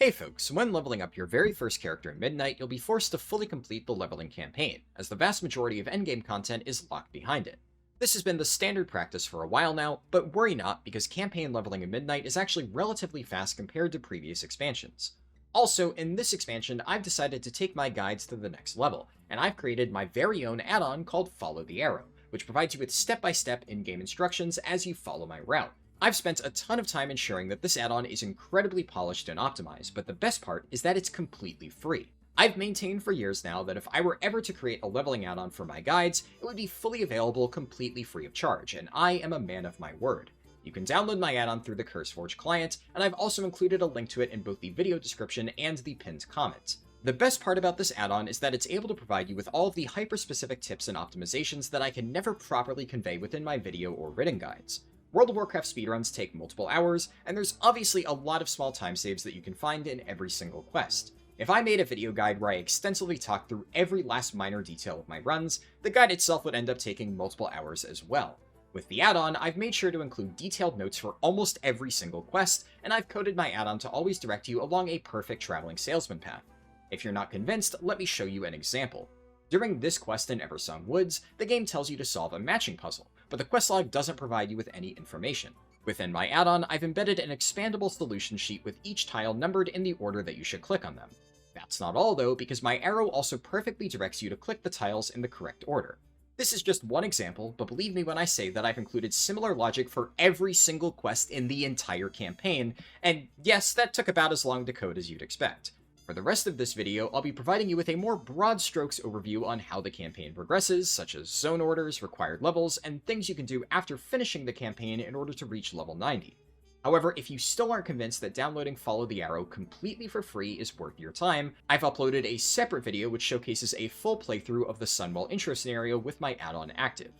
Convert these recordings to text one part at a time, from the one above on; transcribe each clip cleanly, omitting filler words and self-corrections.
Hey folks, when leveling up your very first character in Midnight, you'll be forced to fully complete the leveling campaign, as the vast majority of endgame content is locked behind it. This has been the standard practice for a while now, but worry not, because campaign leveling in Midnight is actually relatively fast compared to previous expansions. Also, in this expansion, I've decided to take my guides to the next level, and I've created my very own add-on called Follow the Arrow, which provides you with step-by-step in-game instructions as you follow my route. I've spent a ton of time ensuring that this add-on is incredibly polished and optimized, but the best part is that it's completely free. I've maintained for years now that if I were ever to create a leveling add-on for my guides, it would be fully available completely free of charge, and I am a man of my word. You can download my add-on through the CurseForge client, and I've also included a link to it in both the video description and the pinned comment. The best part about this add-on is that it's able to provide you with all of the hyper-specific tips and optimizations that I can never properly convey within my video or written guides. World of Warcraft speedruns take multiple hours, and there's obviously a lot of small time saves that you can find in every single quest. If I made a video guide where I extensively talked through every last minor detail of my runs, the guide itself would end up taking multiple hours as well. With the add-on, I've made sure to include detailed notes for almost every single quest, and I've coded my add-on to always direct you along a perfect traveling salesman path. If you're not convinced, let me show you an example. During this quest in Eversong Woods, the game tells you to solve a matching puzzle, but the quest log doesn't provide you with any information. Within my add-on, I've embedded an expandable solution sheet with each tile numbered in the order that you should click on them. That's not all though, because my arrow also perfectly directs you to click the tiles in the correct order. This is just one example, but believe me when I say that I've included similar logic for every single quest in the entire campaign, and yes, that took about as long to code as you'd expect. For the rest of this video, I'll be providing you with a more broad strokes overview on how the campaign progresses, such as zone orders, required levels, and things you can do after finishing the campaign in order to reach level 90. However, if you still aren't convinced that downloading Follow the Arrow completely for free is worth your time, I've uploaded a separate video which showcases a full playthrough of the Sunwell intro scenario with my add-on active.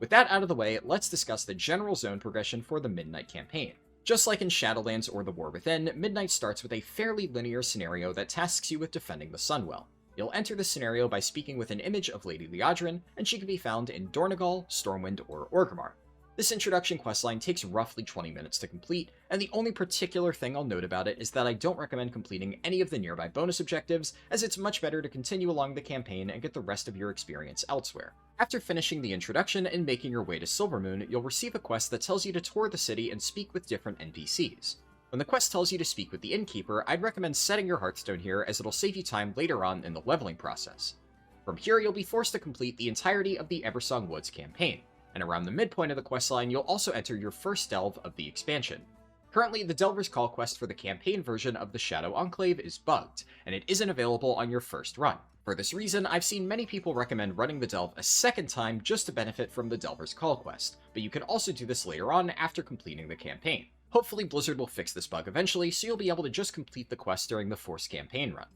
With that out of the way, let's discuss the general zone progression for the Midnight campaign. Just like in Shadowlands or The War Within, Midnight starts with a fairly linear scenario that tasks you with defending the Sunwell. You'll enter the scenario by speaking with an image of Lady Liadrin, and she can be found in Dornogal, Stormwind, or Orgrimmar. This introduction questline takes roughly 20 minutes to complete, and the only particular thing I'll note about it is that I don't recommend completing any of the nearby bonus objectives, as it's much better to continue along the campaign and get the rest of your experience elsewhere. After finishing the introduction and making your way to Silvermoon, you'll receive a quest that tells you to tour the city and speak with different NPCs. When the quest tells you to speak with the innkeeper, I'd recommend setting your Hearthstone here, as it'll save you time later on in the leveling process. From here, you'll be forced to complete the entirety of the Eversong Woods campaign, and around the midpoint of the questline, you'll also enter your first delve of the expansion. Currently, the Delver's Call quest for the campaign version of the Shadow Enclave is bugged, and it isn't available on your first run. For this reason, I've seen many people recommend running the delve a second time just to benefit from the Delver's Call quest, but you can also do this later on after completing the campaign. Hopefully Blizzard will fix this bug eventually, so you'll be able to just complete the quest during the Force campaign run.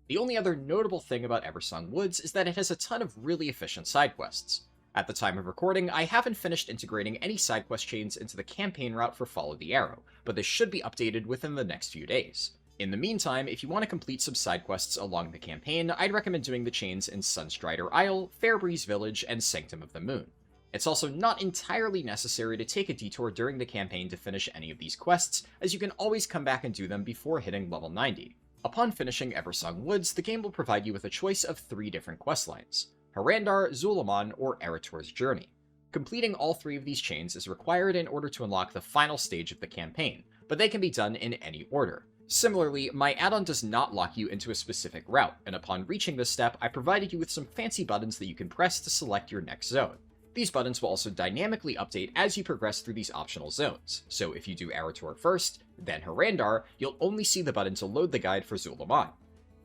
The only other notable thing about Eversong Woods is that it has a ton of really efficient side quests. At the time of recording, I haven't finished integrating any side quest chains into the campaign route for Follow the Arrow, but this should be updated within the next few days. In the meantime, if you want to complete some side quests along the campaign, I'd recommend doing the chains in Sunstrider Isle, Fairbreeze Village, and Sanctum of the Moon. It's also not entirely necessary to take a detour during the campaign to finish any of these quests, as you can always come back and do them before hitting level 90. Upon finishing Eversong Woods, the game will provide you with a choice of 3 different questlines: Harrandar, Zul'Aman, or Erator's Journey. Completing all 3 of these chains is required in order to unlock the final stage of the campaign, but they can be done in any order. Similarly, my add-on does not lock you into a specific route, and upon reaching this step, I provided you with some fancy buttons that you can press to select your next zone. These buttons will also dynamically update as you progress through these optional zones, so if you do Erator first, then Harrandar, you'll only see the button to load the guide for Zul'Aman.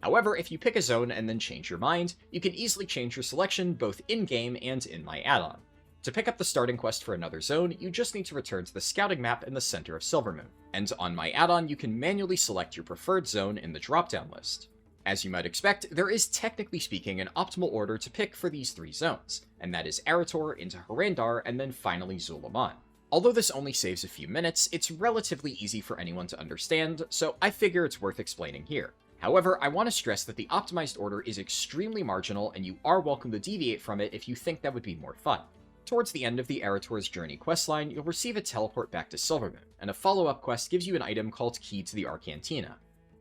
However, if you pick a zone and then change your mind, you can easily change your selection both in-game and in my add-on. To pick up the starting quest for another zone, you just need to return to the scouting map in the center of Silvermoon, and on my add-on you can manually select your preferred zone in the drop-down list. As you might expect, there is technically speaking an optimal order to pick for these 3 zones, and that is Erator into Harrandar and then finally Zul'Aman. Although this only saves a few minutes, it's relatively easy for anyone to understand, so I figure it's worth explaining here. However, I want to stress that the optimized order is extremely marginal, and you are welcome to deviate from it if you think that would be more fun. Towards the end of the Erator's Journey questline, you'll receive a teleport back to Silvermoon, and a follow-up quest gives you an item called Key to the Arcantina.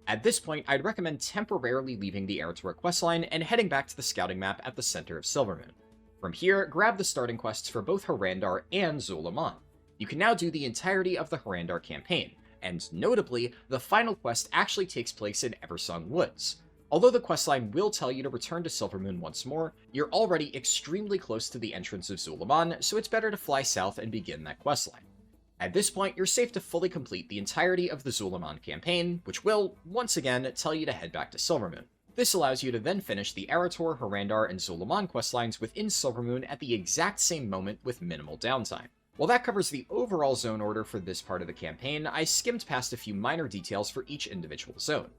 At this point, I'd recommend temporarily leaving the Eretor questline and heading back to the scouting map at the center of Silvermoon. From here, grab the starting quests for both Harrandar and Zul'Aman. You can now do the entirety of the Harrandar campaign, and notably, the final quest actually takes place in Eversong Woods. Although the questline will tell you to return to Silvermoon once more, you're already extremely close to the entrance of Zul'Aman, so it's better to fly south and begin that questline. At this point, you're safe to fully complete the entirety of the Zul'Aman campaign, which will, once again, tell you to head back to Silvermoon. This allows you to then finish the Eretor, Harrandar, and Zul'Aman questlines within Silvermoon at the exact same moment with minimal downtime. While that covers the overall zone order for this part of the campaign, I skimmed past a few minor details for each individual zone.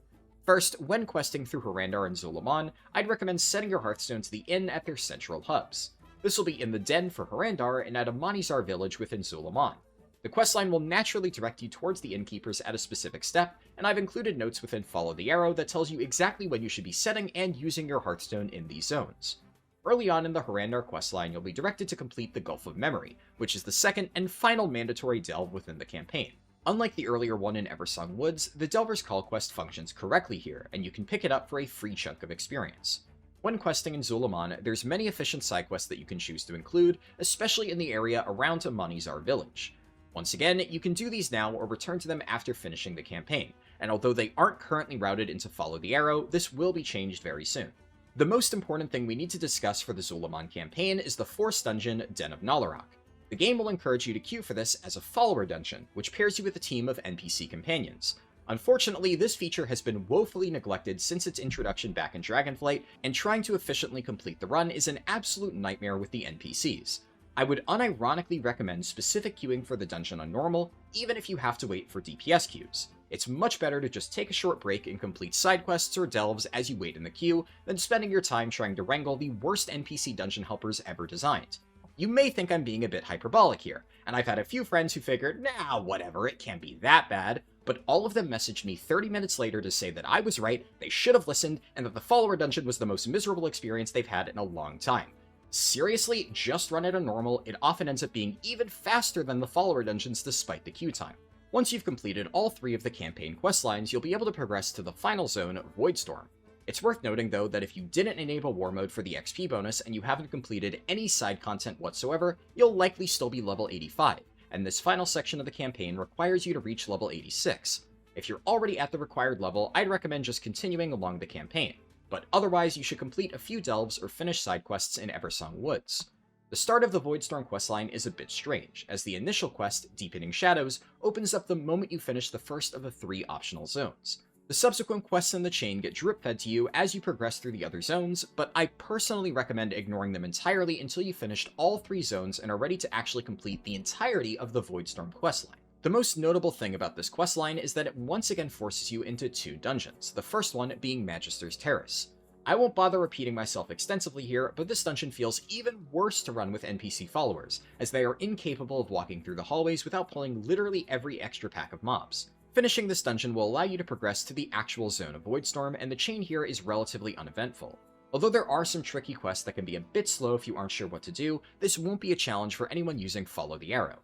First, when questing through Harrandar and Zul'Aman, I'd recommend setting your Hearthstone to the inn at their central hubs. This will be in the Den for Harrandar and at a Manizar village within Zul'Aman. The questline will naturally direct you towards the innkeepers at a specific step, and I've included notes within Follow the Arrow that tells you exactly when you should be setting and using your Hearthstone in these zones. Early on in the Harrandar questline, you'll be directed to complete the Gulf of Memory, which is the second and final mandatory delve within the campaign. Unlike the earlier one in Eversong Woods, the Delver's Call quest functions correctly here, and you can pick it up for a free chunk of experience. When questing in Zul'Aman, there's many efficient side quests that you can choose to include, especially in the area around Manizar village. Once again, you can do these now or return to them after finishing the campaign, and although they aren't currently routed into Follow the Arrow, this will be changed very soon. The most important thing we need to discuss for the Zul'Aman campaign is the Force Dungeon, Den of Nalarok. The game will encourage you to queue for this as a follower dungeon, which pairs you with a team of NPC companions. Unfortunately, this feature has been woefully neglected since its introduction back in Dragonflight, and trying to efficiently complete the run is an absolute nightmare with the NPCs. I would unironically recommend specific queuing for the dungeon on normal, even if you have to wait for DPS queues. It's much better to just take a short break and complete side quests or delves as you wait in the queue, than spending your time trying to wrangle the worst NPC dungeon helpers ever designed. You may think I'm being a bit hyperbolic here, and I've had a few friends who figured, nah, whatever, it can't be that bad, but all of them messaged me 30 minutes later to say that I was right, they should have listened, and that the follower dungeon was the most miserable experience they've had in a long time. Seriously, just run it on normal, it often ends up being even faster than the follower dungeons despite the queue time. Once you've completed all 3 of the campaign questlines, you'll be able to progress to the final zone, Voidstorm. It's worth noting though that if you didn't enable War Mode for the XP bonus and you haven't completed any side content whatsoever, you'll likely still be level 85, and this final section of the campaign requires you to reach level 86. If you're already at the required level, I'd recommend just continuing along the campaign, but otherwise you should complete a few delves or finish side quests in Eversong Woods. The start of the Voidstorm questline is a bit strange, as the initial quest, Deepening Shadows, opens up the moment you finish the first of the 3 optional zones. The subsequent quests in the chain get drip-fed to you as you progress through the other zones, but I personally recommend ignoring them entirely until you've finished all 3 zones and are ready to actually complete the entirety of the Voidstorm questline. The most notable thing about this questline is that it once again forces you into 2 dungeons, the first one being Magister's Terrace. I won't bother repeating myself extensively here, but this dungeon feels even worse to run with NPC followers, as they are incapable of walking through the hallways without pulling literally every extra pack of mobs. Finishing this dungeon will allow you to progress to the actual zone of Voidstorm, and the chain here is relatively uneventful. Although there are some tricky quests that can be a bit slow if you aren't sure what to do, this won't be a challenge for anyone using Follow the Arrow.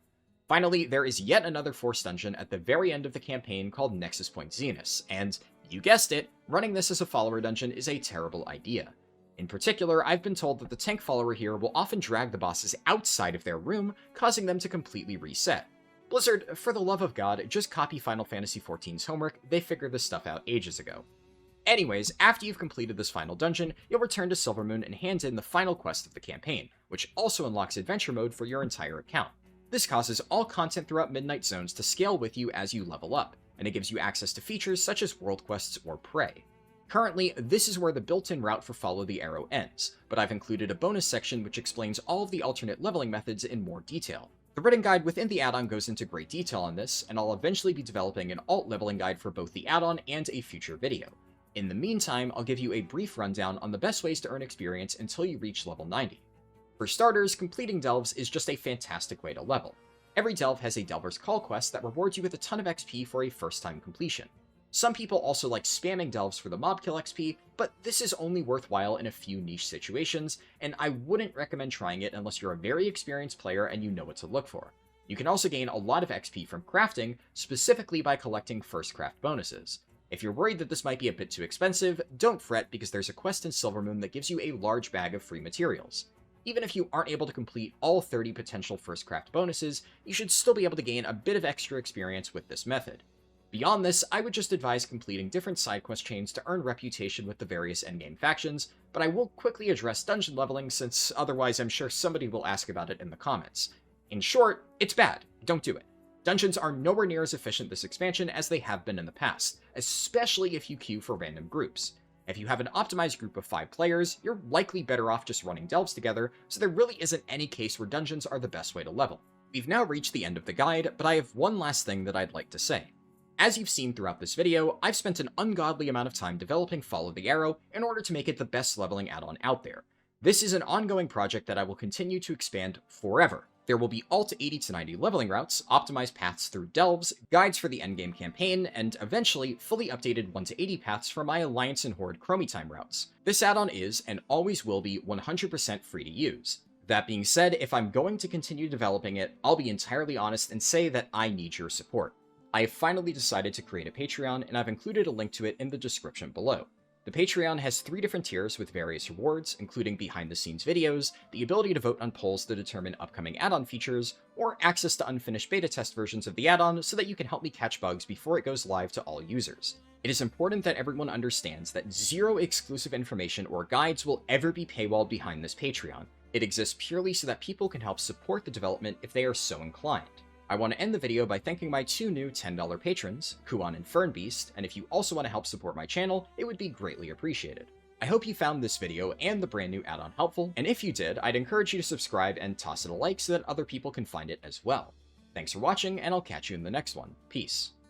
Finally, there is yet another Force dungeon at the very end of the campaign called Nexus Point Zenith, and you guessed it, running this as a follower dungeon is a terrible idea. In particular, I've been told that the tank follower here will often drag the bosses outside of their room, causing them to completely reset. Blizzard, for the love of God, just copy Final Fantasy XIV's homework, they figured this stuff out ages ago. Anyways, after you've completed this final dungeon, you'll return to Silvermoon and hand in the final quest of the campaign, which also unlocks adventure mode for your entire account. This causes all content throughout Midnight Zones to scale with you as you level up, and it gives you access to features such as world quests or prey. Currently, this is where the built-in route for Follow the Arrow ends, but I've included a bonus section which explains all of the alternate leveling methods in more detail. The written guide within the add-on goes into great detail on this, and I'll eventually be developing an alt leveling guide for both the add-on and a future video. In the meantime, I'll give you a brief rundown on the best ways to earn experience until you reach level 90. For starters, completing delves is just a fantastic way to level. Every delve has a Delver's Call quest that rewards you with a ton of XP for a first-time completion. Some people also like spamming delves for the mob kill XP, but this is only worthwhile in a few niche situations, and I wouldn't recommend trying it unless you're a very experienced player and you know what to look for. You can also gain a lot of XP from crafting, specifically by collecting first craft bonuses. If you're worried that this might be a bit too expensive, don't fret because there's a quest in Silvermoon that gives you a large bag of free materials. Even if you aren't able to complete all 30 potential first craft bonuses, you should still be able to gain a bit of extra experience with this method. Beyond this, I would just advise completing different side quest chains to earn reputation with the various endgame factions, but I will quickly address dungeon leveling since otherwise I'm sure somebody will ask about it in the comments. In short, it's bad. Don't do it. Dungeons are nowhere near as efficient this expansion as they have been in the past, especially if you queue for random groups. If you have an optimized group of 5 players, you're likely better off just running delves together, so there really isn't any case where dungeons are the best way to level. We've now reached the end of the guide, but I have one last thing that I'd like to say. As you've seen throughout this video, I've spent an ungodly amount of time developing Follow the Arrow in order to make it the best leveling add-on out there. This is an ongoing project that I will continue to expand forever. There will be alt 80 to 90 leveling routes, optimized paths through delves, guides for the endgame campaign, and eventually fully updated 1 to 80 paths for my Alliance and Horde Chromie time routes. This add-on is, and always will be, 100% free to use. That being said, if I'm going to continue developing it, I'll be entirely honest and say that I need your support. I have finally decided to create a Patreon, and I've included a link to it in the description below. The Patreon has 3 different tiers with various rewards, including behind-the-scenes videos, the ability to vote on polls to determine upcoming add-on features, or access to unfinished beta test versions of the add-on so that you can help me catch bugs before it goes live to all users. It is important that everyone understands that zero exclusive information or guides will ever be paywalled behind this Patreon. It exists purely so that people can help support the development if they are so inclined. I want to end the video by thanking my 2 new $10 patrons, Kuan and Fernbeast, and if you also want to help support my channel, it would be greatly appreciated. I hope you found this video and the brand new add-on helpful, and if you did, I'd encourage you to subscribe and toss it a like so that other people can find it as well. Thanks for watching, and I'll catch you in the next one. Peace.